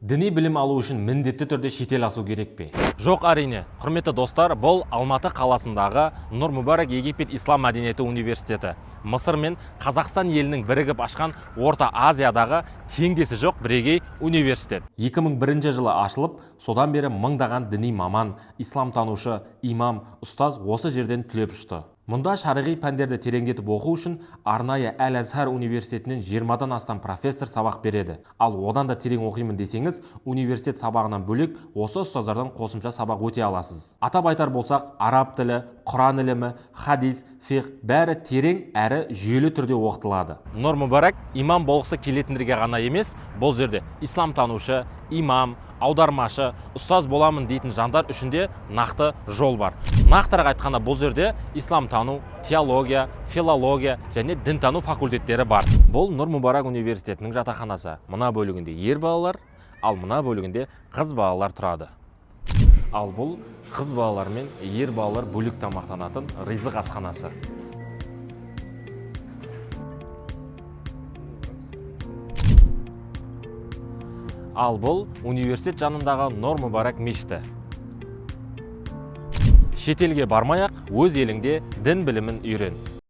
Діни білім алу үшін міндетті түрде шетел асу керек пе? Жоқ, әрине. Құрметті достар, бұл Алматы қаласындағы Нұр Мүбарак Египет Ислам мәдениеті университеті. Мысыр мен Қазақстан елінің бірігіп ашқан Орта Азиядағы теңдесі жоқ бірегей университет. 2001 жылы ашылып, содан бері мыңдаған діни маман, исламтанушы, имам, ұстаз осы жерден түлеп ұшты. Мұнда шариғи пәндерді тереңдетіп оқу үшін арнайы Әл-Азхар университетінен 20-дан астам профессор сабақ береді. Ал одан да терең оқимын десеңіз, университет сабағынан бөлек осы ұстаздардан қосымша сабақ өте аласыз. Атап айтар болсақ, араб тілі, Құран ілімі, хадис, фиқ бәрі терең әрі жүйелі түрде оқытылады. Нұр Мүбарак имам болғысы келетіндерге ғана емес, бұл жерде исламтанушы, имам, аудармашы, ұстаз боламын дейтін жандар үшінде нақты жол бар. Нақтырақ айтқанда бұл жерде исламтану, теология, филология және дінтану факультеттері бар. Бұл Нұр Мүбарак университетінің жатақханасы. Мына бөлігінде ер балалар, ал мына бөлігінде қыз балалар тұрады. Ал бұл қыз балалар мен ер балалар бөлек тамақтанатын ризық асханасы. Ал бұл университет жанындағы Нұр Мүбарак мешіті. Шетелге бармай-ақ өз еліңде дін білімін үйрен.